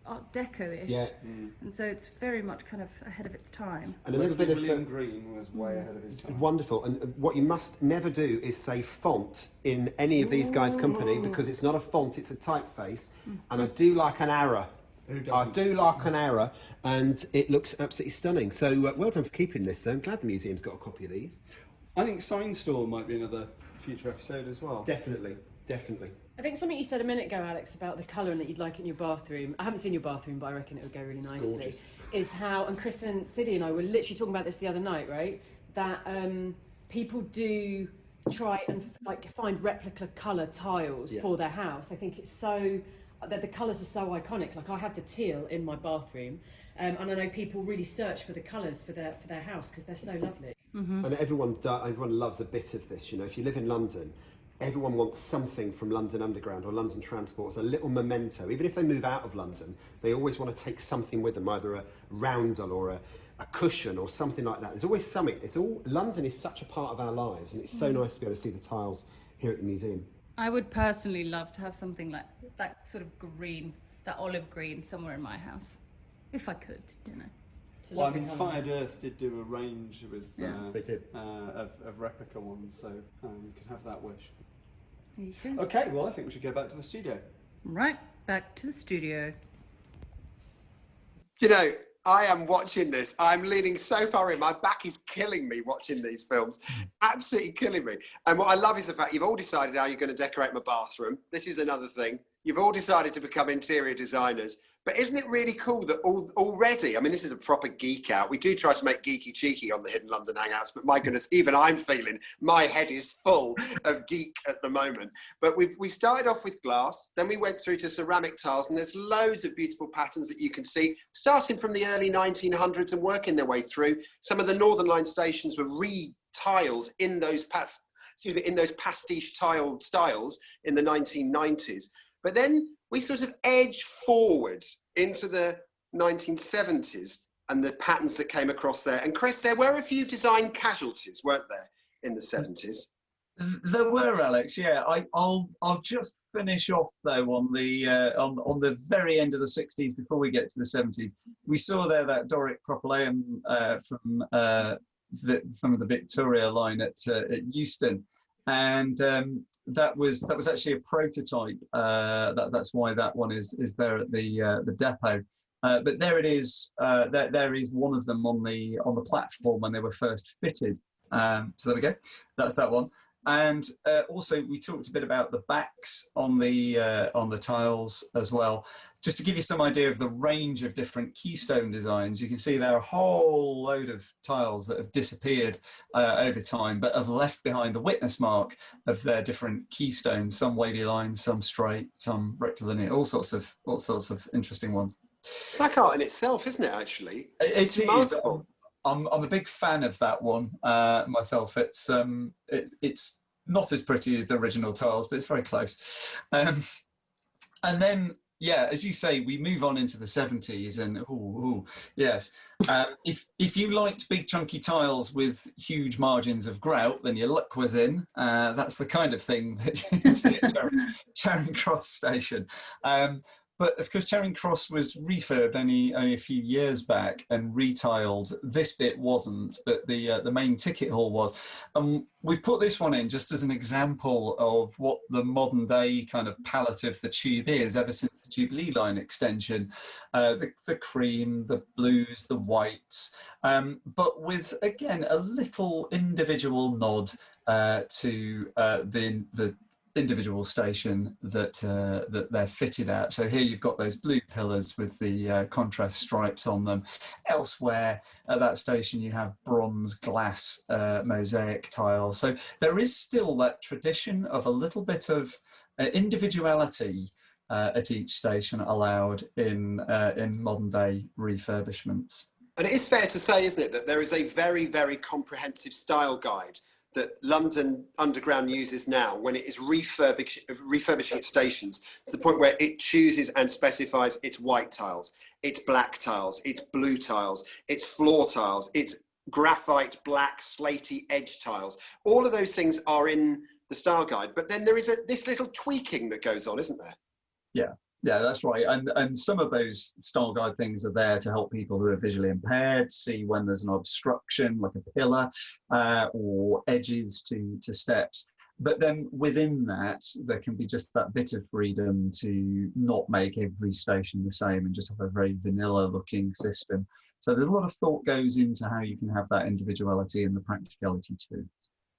Speaker 3: Art Deco-ish.
Speaker 5: Yeah.
Speaker 3: And so it's very much kind of ahead of its time.
Speaker 5: And a little bit of
Speaker 6: William Green was way ahead of his time.
Speaker 5: wonderful. And what you must never do is say font in any of these guys' company, because it's not a font, it's a typeface. And I do like an arrow.
Speaker 6: Who
Speaker 5: I
Speaker 6: doesn't?
Speaker 5: do like an arrow, and it looks absolutely stunning. So well done for keeping this. I'm glad the museum's got a copy of these.
Speaker 6: I think Sign Store might be another future episode as well.
Speaker 5: Definitely, definitely.
Speaker 4: I think something you said a minute ago, Alex, about the colouring that you'd like in your bathroom. I haven't seen your bathroom, but I reckon it would go really nicely.
Speaker 5: gorgeous.
Speaker 4: Is how, and Chris and Siddy and I were literally talking about this the other night, right? That people do try and like find replica colour tiles for their house. I think it's so that the colours are so iconic. Like I have the teal in my bathroom, and I know people really search for the colours for their house because they're so lovely.
Speaker 5: And everyone loves a bit of this. You know, if you live in London, everyone wants something from London Underground or London Transport as a little memento. Even if they move out of London, they always want to take something with them, either a roundel or a cushion or something like that. There's always something. London is such a part of our lives, and it's so nice to be able to see the tiles here at the museum.
Speaker 3: I would personally love to have something like that sort of green, that olive green somewhere in my house. If I could, you know.
Speaker 4: It's a
Speaker 6: Well, I
Speaker 4: lovely
Speaker 6: mean,
Speaker 4: colour.
Speaker 6: Fired Earth did do a range with
Speaker 5: They did.
Speaker 6: of replica ones, so you could have that wish.
Speaker 3: There you go.
Speaker 6: Okay, well, I think we should go back to the studio.
Speaker 3: Right, back to the studio.
Speaker 1: You know, I am watching this. I'm leaning so far in. My back is killing me watching these films. Absolutely killing me. And what I love is the fact you've all decided how you're going to decorate my bathroom. This is another thing. You've all decided to become interior designers. But isn't it really cool that already, I mean, this is a proper geek out. We do try to make geeky cheeky on the Hidden London Hangouts, but my goodness, even I'm feeling my head is full of geek at the moment. But we started off with glass, then we went through to ceramic tiles, and there's loads of beautiful patterns that you can see, starting from the early 1900s and working their way through. Some of the Northern Line stations were re-tiled in those pastiche tiled styles in the 1990s. But then we sort of edge forward into the 1970s and the patterns that came across there. And Chris, there were a few design casualties, weren't there, in the 70s?
Speaker 2: There were, Alex. Yeah, I'll just finish off though on the very end of the 60s before we get to the 70s. We saw there that Doric propylaeum from the Victoria line at Euston. And that was actually a prototype. That's why that one is there at the depot. But there it is. There is one of them on the platform when they were first fitted. So there we go. That's that one. And also we talked a bit about the backs on the tiles as well. Just to give you some idea of the range of different keystone designs, you can see there are a whole load of tiles that have disappeared over time, but have left behind the witness mark of their different keystones. Some wavy lines, some straight, some rectilinear, all sorts of interesting ones.
Speaker 1: It's like art in itself, isn't it? Actually,
Speaker 2: it's
Speaker 1: remarkable.
Speaker 2: I'm a big fan of that one myself. It's not as pretty as the original tiles, but it's very close. And then, yeah, as you say, we move on into the 70s, and yes, if you liked big chunky tiles with huge margins of grout, then your luck was in. That's the kind of thing that you can see at Charing Cross Station. But of course, Charing Cross was refurbed only a few years back and retiled. This bit wasn't, but the main ticket hall was. We've put this one in just as an example of what the modern day kind of palette of the tube is ever since the Jubilee line extension. The cream, the blues, the whites, but with, again, a little individual nod to the individual station that they're fitted at. So here you've got those blue pillars with the contrast stripes on them. Elsewhere at that station you have bronze, glass, mosaic tiles. So there is still that tradition of a little bit of individuality at each station allowed in modern day refurbishments. And
Speaker 1: it is fair to say, isn't it, that there is a very, very comprehensive style guide that London Underground uses now when it is refurbishing its stations, to the point where it chooses and specifies its white tiles, its black tiles, its blue tiles, its floor tiles, its graphite, black, slaty edge tiles. All of those things are in the style guide, but then there is this little tweaking that goes on, isn't there?
Speaker 2: Yeah, that's right. And some of those style guide things are there to help people who are visually impaired see when there's an obstruction, like a pillar, or edges to steps. But then within that, there can be just that bit of freedom to not make every station the same and just have a very vanilla looking system. So there's a lot of thought goes into how you can have that individuality and the practicality too.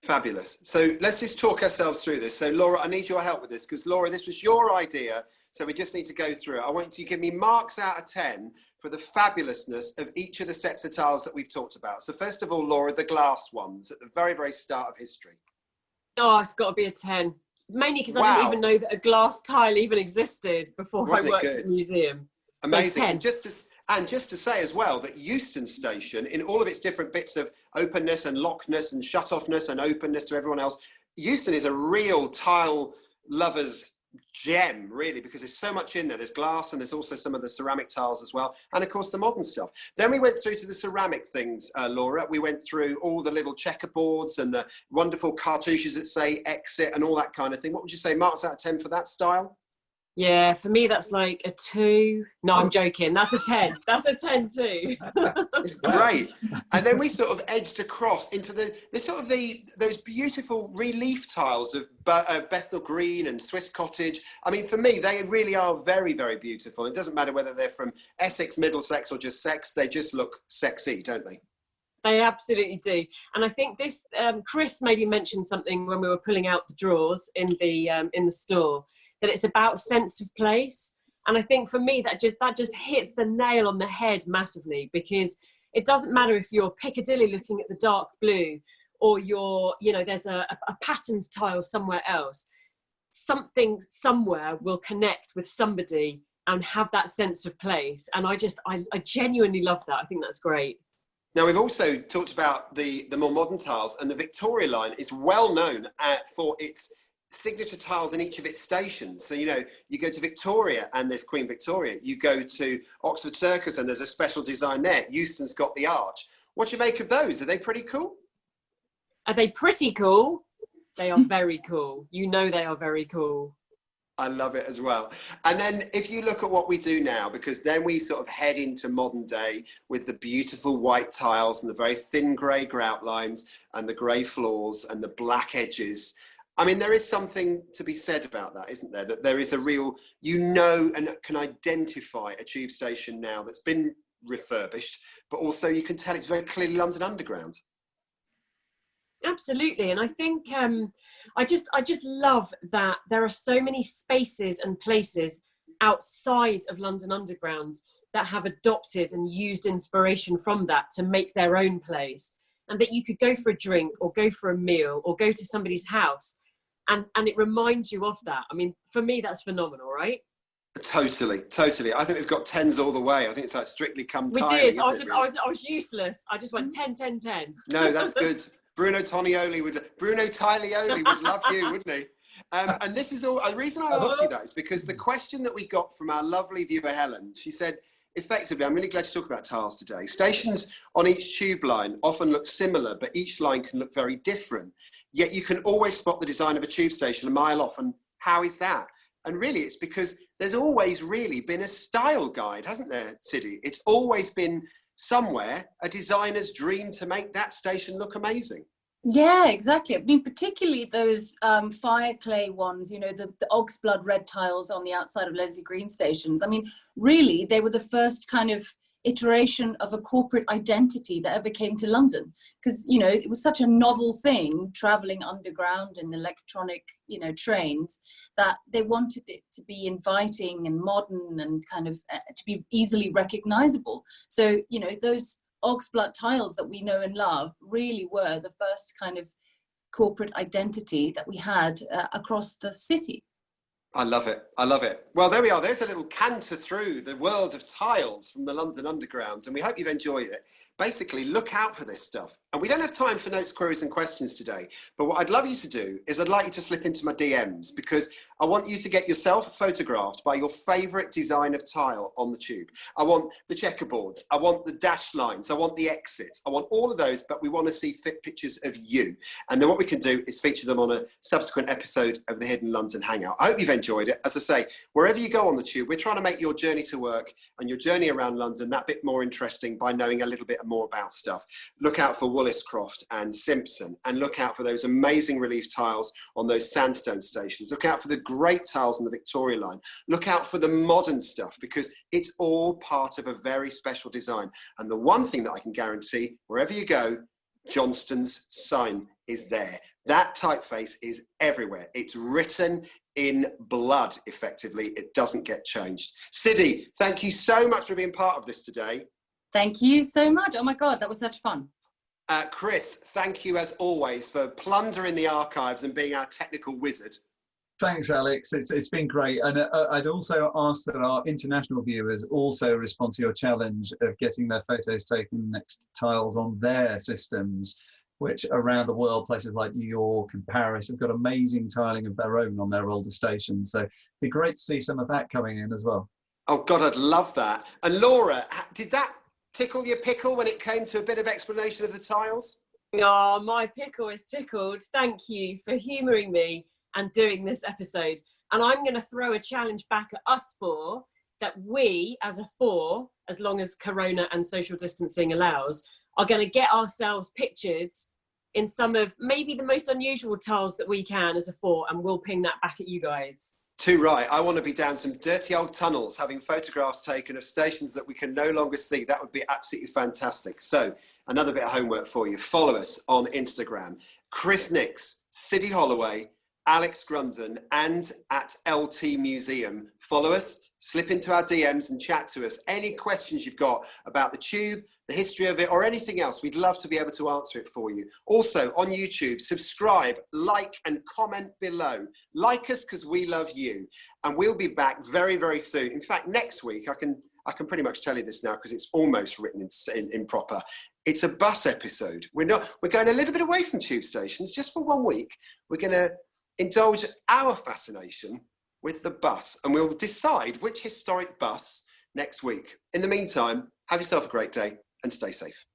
Speaker 1: Fabulous. So let's just talk ourselves through this. So Laura, I need your help with this, because Laura, this was your idea. So we just need to go through it. I want you to give me marks out of 10 for the fabulousness of each of the sets of tiles that we've talked about. So first of all, Laura, the glass ones at the very, very start of history.
Speaker 4: Oh, it's got to be a 10. Mainly because I didn't even know that a glass tile even existed before I worked at the museum.
Speaker 1: Amazing.
Speaker 4: So
Speaker 1: And just to say as well that Euston Station, in all of its different bits of openness and lockness and shut-offness and openness to everyone else, Euston is a real tile lover's gem, really, because there's so much in there. There's glass and there's also some of the ceramic tiles as well, and of course the modern stuff. Then we went through to the ceramic things, Laura. We went through all the little checkerboards and the wonderful cartouches that say exit and all that kind of thing. What would you say marks out of 10 for that style?
Speaker 4: Yeah, for me that's like a 2. No, I'm joking. That's a 10. That's a 10 too.
Speaker 1: It's great. And then we sort of edged across into those beautiful relief tiles of Bethnal Green and Swiss Cottage. I mean, for me, they really are very, very beautiful. It doesn't matter whether they're from Essex, Middlesex, or just Sex. They just look sexy, don't they?
Speaker 4: They absolutely do. And I think this, Chris maybe mentioned something when we were pulling out the drawers in the store, that it's about sense of place. And I think for me, that just hits the nail on the head massively, because it doesn't matter if you're Piccadilly looking at the dark blue, or there's a patterned tile somewhere else. Something somewhere will connect with somebody and have that sense of place. And I genuinely love that. I think that's great.
Speaker 1: Now, we've also talked about the more modern tiles, and the Victoria line is well known for its signature tiles in each of its stations. So, you go to Victoria and there's Queen Victoria. You go to Oxford Circus and there's a special design there. Euston's got the arch. What do you make of those? Are they pretty cool?
Speaker 4: Are they pretty cool? They are very cool. They are very cool.
Speaker 1: I love it as well. And then if you look at what we do now, because then we sort of head into modern day with the beautiful white tiles and the very thin grey grout lines and the grey floors and the black edges. I mean, there is something to be said about that, isn't there? That there is a real, and can identify a tube station now that's been refurbished, but also you can tell it's very clearly London Underground.
Speaker 4: Absolutely. And I think I just love that there are so many spaces and places outside of London Underground that have adopted and used inspiration from that to make their own place, and that you could go for a drink or go for a meal or go to somebody's house and it reminds you of that. I mean, for me, that's phenomenal, right?
Speaker 1: Totally. I think we've got 10s all the way. I think it's like Strictly Come
Speaker 4: We
Speaker 1: Tiling,
Speaker 4: did. I was useless. I just went 10, 10, 10.
Speaker 1: No, that's good. Bruno Tonioli would love you, wouldn't he? And this is all. The reason I asked you that is because the question that we got from our lovely viewer Helen, she said, effectively, I'm really glad to talk about tiles today. Stations on each tube line often look similar, but each line can look very different. Yet you can always spot the design of a tube station a mile off. And how is that? And really, it's because there's always really been a style guide, hasn't there, Siddy? It's always been somewhere a designer's dream to make that station look amazing.
Speaker 3: Yeah, exactly. I mean, particularly those fire clay ones, the oxblood red tiles on the outside of Leslie Green stations. I mean, really, they were the first kind of iteration of a corporate identity that ever came to London, because it was such a novel thing traveling underground in electronic trains, that they wanted it to be inviting and modern and kind of to be easily recognizable. So those oxblood tiles that we know and love really were the first kind of corporate identity that we had across the city.
Speaker 1: I love it. Well, there we are. There's a little canter through the world of tiles from the London Underground, and we hope you've enjoyed it. Basically, look out for this stuff. And we don't have time for notes, queries and questions today, but what I'd love you to do is I'd like you to slip into my DMs, because I want you to get yourself photographed by your favourite design of tile on the tube. I want the checkerboards, I want the dash lines, I want the exits, I want all of those, but we want to see fit pictures of you. And then what we can do is feature them on a subsequent episode of the Hidden London Hangout. I hope you've enjoyed it. As I say, wherever you go on the tube, we're trying to make your journey to work and your journey around London that bit more interesting by knowing a little bit more about stuff. Look out for Woolliscroft and Simpson, and look out for those amazing relief tiles on those sandstone stations. Look out for the great tiles on the Victoria line. Look out for the modern stuff, because it's all part of a very special design. And the one thing that I can guarantee, wherever you go, Johnston's sign is there. That typeface is everywhere. It's written in blood, effectively. It doesn't get changed. Siddy, thank you so much for being part of this today.
Speaker 3: Thank you so much. Oh my God, that was such fun.
Speaker 1: Chris, thank you as always for plundering the archives and being our technical wizard.
Speaker 2: Thanks, Alex. It's been great. And I'd also ask that our international viewers also respond to your challenge of getting their photos taken next to tiles on their systems, which around the world, places like New York and Paris have got amazing tiling of their own on their older stations. So it'd be great to see some of that coming in as well.
Speaker 1: Oh God, I'd love that. And Laura, did that tickle your pickle when it came to a bit of explanation of the tiles?
Speaker 4: Oh, my pickle is tickled. Thank you for humouring me and doing this episode. And I'm going to throw a challenge back at us four, that we as a four, as long as Corona and social distancing allows, are going to get ourselves pictured in some of maybe the most unusual tiles that we can as a four, and we'll ping that back at you guys.
Speaker 1: Too right. I want to be down some dirty old tunnels having photographs taken of stations that we can no longer see. That would be absolutely fantastic. So another bit of homework for you. Follow us on Instagram. Chris Nix, Siddy Holloway, Alex Grunden, and at LT Museum. Follow us, slip into our DMs and chat to us. Any questions you've got about the tube, the history of it, or anything else, we'd love to be able to answer it for you. Also on YouTube, subscribe, like, and comment below. Like us because we love you. And we'll be back very, very soon. In fact, next week, I can pretty much tell you this now because it's almost written in proper. It's a bus episode. We're going a little bit away from tube stations just for 1 week. We're going to indulge our fascination with the bus, and we'll decide which historic bus next week. In the meantime, have yourself a great day and stay safe.